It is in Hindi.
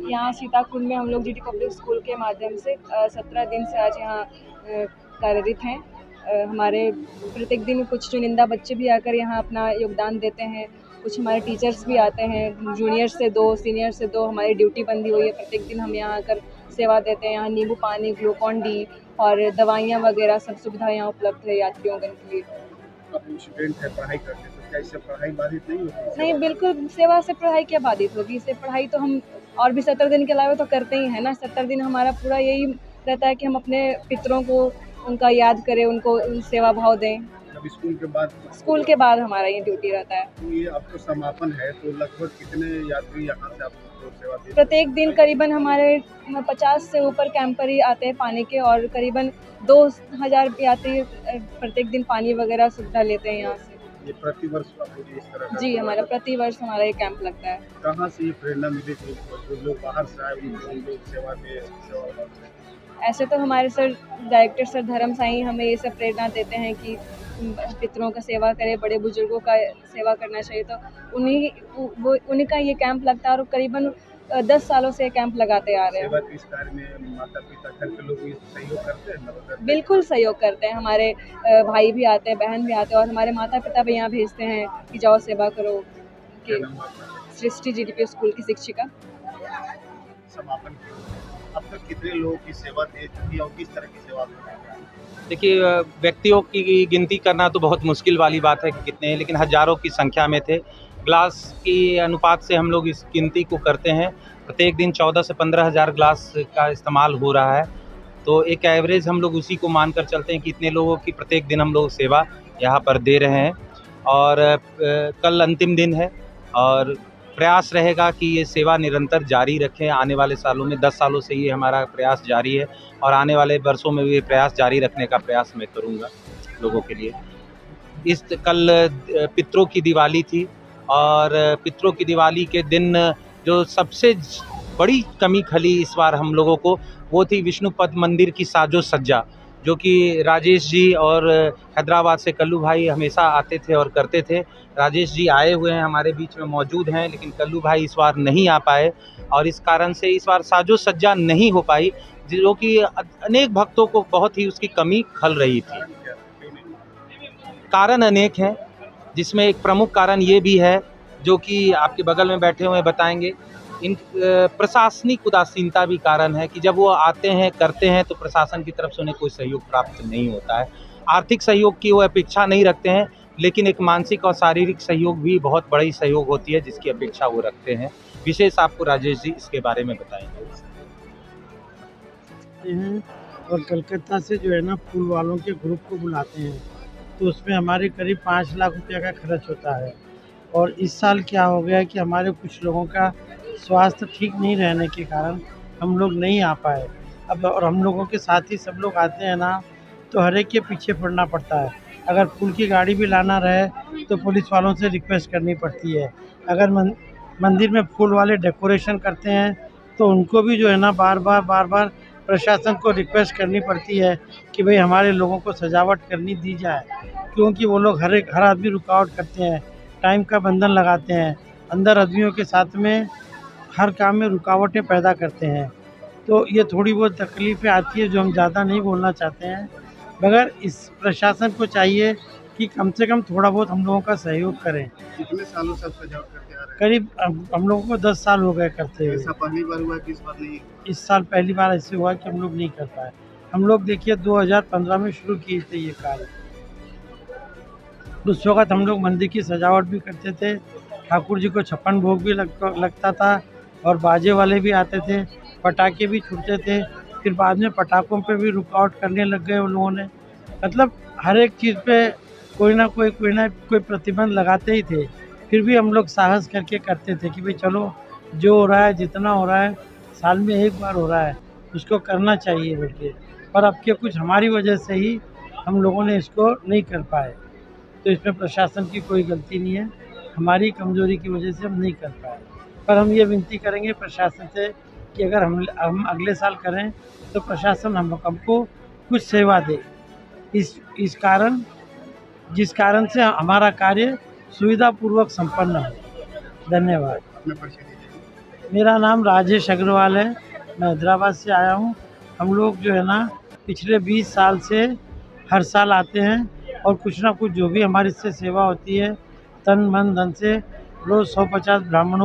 यहाँ सीताकुंड में हम लोग जीटी पब्लिक स्कूल के माध्यम से 17 दिन से आज यहाँ कार्यरत हैं। हमारे प्रत्येक दिन कुछ चुनिंदा बच्चे भी आकर यहाँ अपना योगदान देते हैं। कुछ हमारे टीचर्स भी आते हैं, जूनियर से 2, सीनियर से 2। हमारी ड्यूटी बंधी हुई है, प्रत्येक दिन हम यहाँ आकर सेवा देते हैं। यहाँ नींबू पानी, ग्लूकॉन डी और दवाइयाँ वगैरह सब सुविधा यहाँ उपलब्ध है यात्रियों के लिए। आप स्टूडेंट है, पढ़ाई करते हैं, तो क्या इससे पढ़ाई बाधित नहीं होती? नहीं, बिल्कुल सेवा से पढ़ाई क्या बाधित होगी। इससे पढ़ाई तो हम और भी 17 दिन के अलावा तो करते ही हैं ना। 17 दिन हमारा पूरा यही रहता है कि हम अपने पितरों को उनका याद करें, उनको सेवा भाव दें। जब स्कूल के बाद हमारा ये ड्यूटी रहता है। तो ये आपको समापन है, तो लगभग कितने यात्री यहाँ से आपको सेवा देते हैं? प्रत्येक दिन करीबन हमारे 50 से ऊपर कैंपर ही आते हैं पानी के, और करीबन 2000 यात्री प्रत्येक दिन पानी वगैरह सुविधा लेते हैं यहाँ से। ये प्रतिवर्ष इस तरह जी, हमारा प्रतिवर्ष हमारा ये कैंप लगता है। कहाँ से ये प्रेरणा मिली थी जो लोग बाहर से आए उन लोग सेवा दें? ऐसे तो हमारे सर डायरेक्टर सर धर्म साई हमें ये सब प्रेरणा देते हैं कि पितरों का सेवा करें, बड़े बुजुर्गों का सेवा करना चाहिए। तो उन्हीं का ये कैंप लगता है और करीबन 10 सालों से कैंप लगाते आ रहे हैं। सेवा के इस कार्य में माता पिता घर के लोग भी सहयोग करते हैं? बिल्कुल सहयोग करते हैं। हमारे भाई भी आते हैं, बहन भी आते हैं, और हमारे माता पिता भी यहाँ भेजते हैं कि जाओ सेवा करो। सृष्टि जीटीपी स्कूल की शिक्षिका। समापन अब तक कितने लोगों की सेवा दे चुकी है और किस तरह की सेवा? देखिए, व्यक्तियों की गिनती करना तो बहुत मुश्किल वाली बात है कि कितने हैं, लेकिन हज़ारों की संख्या में थे। ग्लास की अनुपात से हम लोग इस गिनती को करते हैं। प्रत्येक दिन 14 से 15 हज़ार ग्लास का इस्तेमाल हो रहा है, तो एक एवरेज हम लोग उसी को मानकर चलते हैं कि इतने लोगों की प्रत्येक दिन हम लोग सेवा यहाँ पर दे रहे हैं। और कल अंतिम दिन है और प्रयास रहेगा कि ये सेवा निरंतर जारी रखें। आने वाले सालों में 10 सालों से ये हमारा प्रयास जारी है और आने वाले वर्षों में भी प्रयास जारी रखने का प्रयास मैं करूँगा लोगों के लिए। कल पितरों की दिवाली थी और पितरों की दिवाली के दिन जो सबसे बड़ी कमी खली इस बार हम लोगों को, वो थी विष्णुपद मंदिर की साजो सज्जा, जो कि राजेश जी और हैदराबाद से कल्लू भाई हमेशा आते थे और करते थे। राजेश जी आए हुए हैं, हमारे बीच में मौजूद हैं, लेकिन कल्लू भाई इस बार नहीं आ पाए और इस कारण से इस बार साजो सज्जा नहीं हो पाई, जो कि अनेक भक्तों को बहुत ही उसकी कमी खल रही थी। कारण अनेक हैं, जिसमें एक प्रमुख कारण ये भी है जो कि आपके बगल में बैठे हुए बताएंगे। इन प्रशासनिक उदासीनता भी कारण है कि जब वो आते हैं करते हैं तो प्रशासन की तरफ से उन्हें कोई सहयोग प्राप्त नहीं होता है। आर्थिक सहयोग की वो अपेक्षा नहीं रखते हैं, लेकिन एक मानसिक और शारीरिक सहयोग भी बहुत बड़ी सहयोग होती है जिसकी अपेक्षा वो रखते हैं। विशेष आपको राजेश जी इसके बारे में बताएंगे। और कलकत्ता से जो है ना फूल वालों के ग्रुप को बुलाते हैं, तो उसमें हमारे करीब 5 लाख रुपये का खर्च होता है। और इस साल क्या हो गया कि हमारे कुछ लोगों का स्वास्थ्य ठीक नहीं रहने के कारण हम लोग नहीं आ पाए। अब और हम लोगों के साथ ही सब लोग आते हैं ना, तो हर एक के पीछे पड़ना पड़ता है। अगर फूल की गाड़ी भी लाना रहे तो पुलिस वालों से रिक्वेस्ट करनी पड़ती है। अगर मंदिर में फूल वाले डेकोरेशन करते हैं तो उनको भी जो है ना बार बार प्रशासन को रिक्वेस्ट करनी पड़ती है कि भाई हमारे लोगों को सजावट करनी दी जाए, क्योंकि वो लोग हर आदमी रुकावट करते हैं, टाइम का बंधन लगाते हैं, अंदर आदमियों के साथ में हर काम में रुकावटें पैदा करते हैं। तो ये थोड़ी बहुत तकलीफ़ें आती है जो हम ज़्यादा नहीं बोलना चाहते हैं, मगर इस प्रशासन को चाहिए कि कम से कम थोड़ा बहुत हम लोगों का सहयोग करें। कितने सालों से सजावट करते आ रहे हैं? करीब हम लोगों को 10 साल हो गए करते हुए। ऐसा पहली बार हुआ कि इस बार नहीं? इस साल पहली बार ऐसे हुआ कि हम लोग नहीं कर पाए। हम लोग देखिए 2015 में शुरू किए थे ये कार्य। उस वक़्त हम लोग मंदिर की सजावट भी करते थे, ठाकुर जी को 56 भोग भी लगता था और बाजे वाले भी आते थे, पटाखे भी छूटते थे। फिर बाद में पटाखों पे भी रुकावट करने लग गए उन लोगों ने। मतलब हर एक चीज़ पे कोई ना कोई प्रतिबंध लगाते ही थे। फिर भी हम लोग साहस करके करते थे कि भाई चलो जो हो रहा है, जितना हो रहा है, साल में एक बार हो रहा है, उसको करना चाहिए बोल के। पर अब के कुछ हमारी वजह से ही हम लोगों ने इसको नहीं कर पाए। तो इसमें प्रशासन की कोई गलती नहीं है, हमारी कमज़ोरी की वजह से हम नहीं कर पाए। पर हम ये विनती करेंगे प्रशासन से कि अगर हम अगले साल करें तो प्रशासन हमको कुछ सेवा दे, जिस कारण से हमारा कार्य सुविधापूर्वक संपन्न हो। धन्यवाद। अपना परिचय दीजिए। मेरा नाम राजेश अग्रवाल है, मैं हैदराबाद से आया हूँ। हम लोग जो है ना पिछले 20 साल से हर साल आते हैं और कुछ ना कुछ जो भी हमारी इससे सेवा होती है तन मन धन से रोज़ 150 ब्राह्मणों